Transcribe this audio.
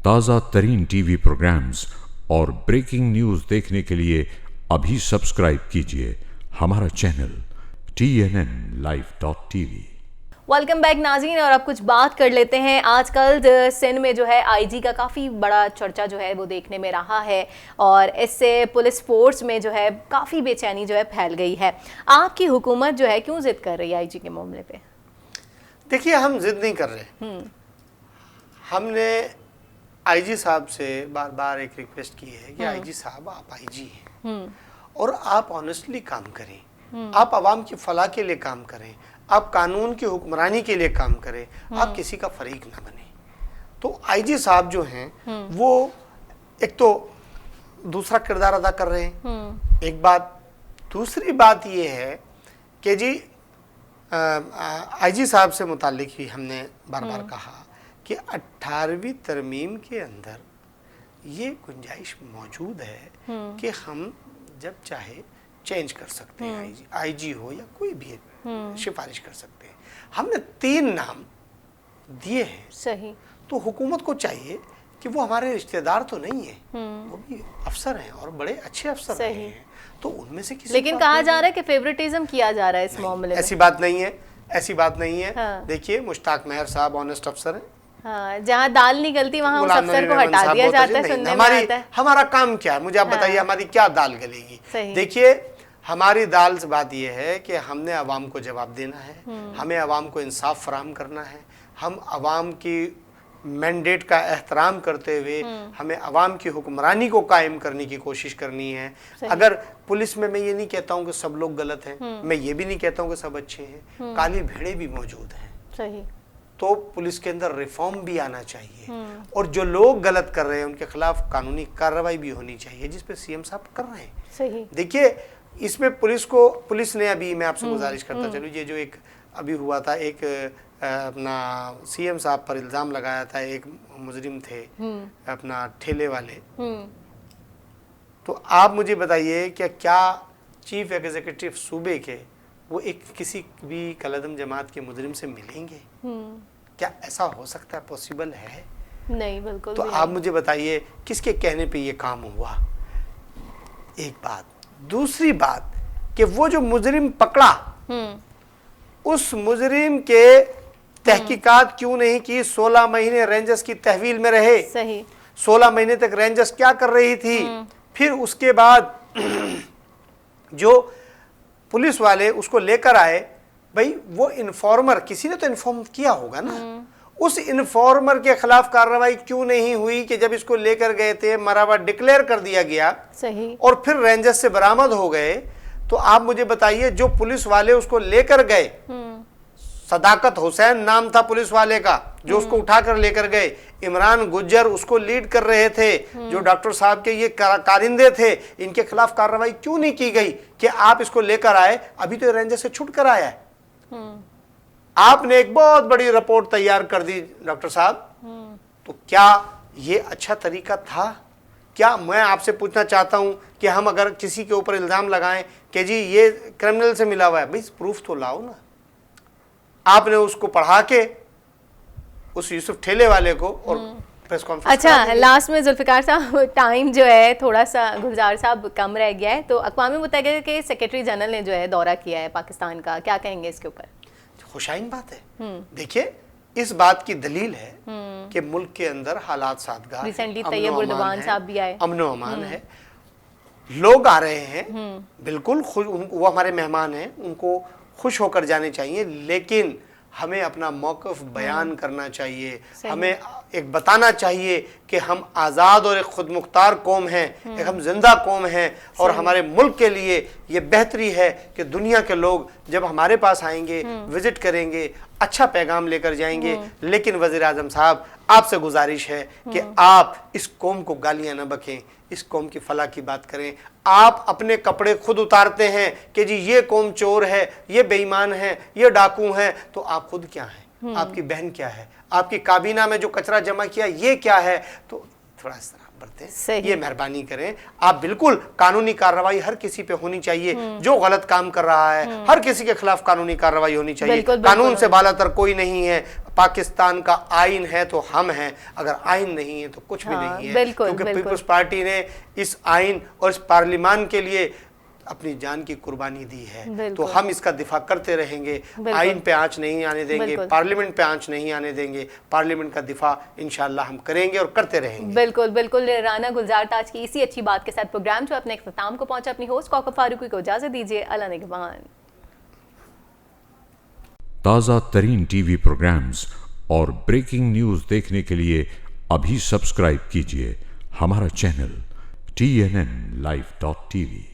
ताज़ा तरीन TV programmes और ब्रेकिंग न्यूज़ देखने के लिए अभी सब्सक्राइब कीजिए हमारा चैनल TNNlive.tv। वेलकम बैक नाज़रीन, और अब कुछ बात कर लेते हैं। आजकल सिंध में जो है आईजी का काफ़ी बड़ा चर्चा जो है वो देखने में रहा है और इससे पुलिस फोर्स में जो है काफ़ी बेचैनी जो है फैल गई है। आपकी हुकूमत जो है क्यों जिद कर रही है आईजी के मामले पे? देखिए, हम जिद नहीं कर रहे। हमने आईजी साहब से बार बार एक रिक्वेस्ट की है कि आईजी साहब, आप आईजी हैं और आप ऑनेस्टली काम करें, आप आवाम की फलाह के लिए काम करें, आप कानून की हुक्मरानी के लिए काम करें, आप किसी का फरीक ना बने। तो आईजी साहब जो हैं वो एक तो दूसरा किरदार अदा कर रहे हैं, एक बात। दूसरी बात ये है कि जी आईजी साहब से मुताल्लिक ही हमने बार बार कहा कि 18वीं तरमीम के अंदर ये गुंजाइश मौजूद है कि हम जब चाहे चेंज कर सकते हैं, आईजी हो या कोई भी सिफारिश कर सकते हैं। हमने 3 नाम दिए हैं। सही। तो हुकूमत को चाहिए कि वो हमारे रिश्तेदार तो नहीं है, वो भी अफसर हैं और बड़े अच्छे अफसर रहे हैं, तो उनमें से किसी। लेकिन कहा जा रहा है कि फेवरेटिज्म किया जा रहा है इस मामले में। ऐसी बात नहीं है, ऐसी बात नहीं है। हाँ। देखिए, मुश्ताक मेहर साहब ऑनेस्ट अफसर हैं। हाँ, जहाँ दाल निकलती वहाँ उस अफसर को हटा दिया जाता है। सुनने में आता है। हमारा काम क्या है, मुझे आप बताइए, हमारी क्या दाल गलेगी? देखिए, हमारी दाल से बात यह है कि हमने अवाम को जवाब देना है, हमें अवाम को इंसाफ फराहम करना है, हम अवाम की मैंडेट का एहतराम करते हुए हमें अवाम की हुक्मरानी को कायम करने की कोशिश करनी है। अगर पुलिस में, मैं ये नहीं कहता हूँ कि सब लोग गलत हैं, मैं ये भी नहीं कहता हूँ कि सब अच्छे हैं, काली भेड़े भी मौजूद हैं। सही। तो पुलिस के अंदर रिफॉर्म भी आना चाहिए और जो लोग गलत कर रहे हैं उनके खिलाफ कानूनी कार्रवाई भी होनी चाहिए, जिस पे सीएम साहब कर रहे हैं। सही। देखिए, इसमें पुलिस ने अभी, मैं आपसे गुजारिश करता चलूँ, ये जो एक अभी हुआ था, एक अपना सीएम साहब पर इल्ज़ाम लगाया था, एक मुजरिम थे अपना ठेले वाले। तो आप मुझे बताइए क्या चीफ एग्जीक्यूटिव सूबे के वो एक किसी भी कलदम जमात के मुजरिम से मिलेंगे? क्या ऐसा हो सकता है? पॉसिबल है? नहीं, बिल्कुल। तो आप मुझे बताइए किसके कहने पे ये काम हुआ? एक बात। दूसरी बात कि वो जो मुजरिम पकड़ा, उस मुजरिम के तहकीकात क्यों नहीं की? 16 महीने रेंजर्स की तहवील में रहे। सही। 16 महीने तक रेंजर्स क्या कर रही थी? फिर उसके बाद जो पुलिस वाले उसको लेकर आए, भाई वो इन्फॉर्मर, किसी ने तो इन्फॉर्म किया होगा ना, उस इन्फॉर्मर के खिलाफ कार्रवाई क्यों नहीं हुई कि जब इसको लेकर गए थे मरावा डिक्लेयर कर दिया गया। सही। और फिर रेंजर्स से बरामद हो गए। तो आप मुझे बताइए, जो पुलिस वाले उसको लेकर गए, सदाकत हुसैन नाम था पुलिस वाले का जो उसको उठाकर लेकर गए, इमरान गुज्जर उसको लीड कर रहे थे, जो डॉक्टर साहब के ये कारिंदे थे, इनके खिलाफ कार्रवाई क्यों नहीं की गई कि आप इसको लेकर आए? अभी तो रेंजर से छूट कर आया है। आपने एक बहुत बड़ी रिपोर्ट तैयार कर दी डॉक्टर साहब। तो क्या ये अच्छा तरीका था? क्या मैं आपसे पूछना चाहता हूं कि हम अगर किसी के ऊपर इल्जाम लगाएं कि जी ये क्रिमिनल से मिला हुआ है, भाई प्रूफ तो लाओ ना। आपने उसको पढ़ा के उस यूसुफ ठेले वाले को और प्रेस कॉन्फ्रेंस। अच्छा, लास्ट में जुल्फिकार साहब, टाइम जो है थोड़ा सा गुलजार साहब कम रह गया है, तो अक़वाम मुत्तहिदा के सेक्रेटरी जनरल ने जो है दौरा किया है पाकिस्तान का, क्या कहेंगे इसके ऊपर? खुशाइन बात है। देखिए, इस बात की दलील है कि मुल्क के अंदर हालात सादगार, रिसेंटली तैयब उर्दवान साहब भी आए, अमन अमान है, लोग आ रहे हैं, बिल्कुल खुश, वो हमारे मेहमान हैं, उनको खुश होकर जाने चाहिए, लेकिन हमें अपना मौक़िफ़ बयान करना चाहिए। हमें एक बताना चाहिए कि हम आज़ाद और एक खुद मुख्तार कौम हैं, एक हम जिंदा कौम हैं, और हमारे मुल्क के लिए ये बेहतरी है कि दुनिया के लोग जब हमारे पास आएंगे, विजिट करेंगे, अच्छा पैगाम लेकर जाएंगे। लेकिन वज़ीर आज़म साहब, आपसे गुजारिश है कि आप इस कौम को गालियाँ न बकें, इस कौम की फलाह की बात करें। आप अपने कपड़े खुद उतारते हैं कि जी ये कौम चोर है, ये बेईमान है, ये डाकू हैं, तो आप खुद क्या हैं? आपकी बहन क्या है? आपकी काबीना में जो कचरा जमा किया ये क्या है? तो थोड़ा इस तरह बरतें, ये मेहरबानी करें। आप बिल्कुल कानूनी कार्रवाई हर किसी पे होनी चाहिए, जो गलत काम कर रहा है हर किसी के खिलाफ कानूनी कार्रवाई होनी चाहिए। कानून से बालातर कोई नहीं है। पाकिस्तान का आइन है तो हम हैं, अगर आइन नहीं है तो कुछ भी नहीं है। बिल्कुल, क्योंकि बिल्कुल। पीपल्स पार्टी ने इस आइन और इस पार्लियामान के लिए अपनी जान की कुर्बानी दी है, तो हम इसका दिफा करते रहेंगे। आइन पे आंच नहीं आने देंगे, पार्लियामेंट पे आंच नहीं आने देंगे, पार्लियामेंट का दिफा इंशाल्लाह हम करेंगे और करते रहेंगे। बिल्कुल बिल्कुल। राना गुलजार ताज की इसी अच्छी बात के साथ प्रोग्राम जो अपने इख्तिताम को पहुंचा। अपनी होस्ट कौकब फारूकी को इजाजत दीजिए। अल्लाह निगहबान। ताज़ा तरीन टीवी प्रोग्राम्स और ब्रेकिंग न्यूज़ देखने के लिए अभी सब्सक्राइब कीजिए हमारा चैनल TNN Live.tv।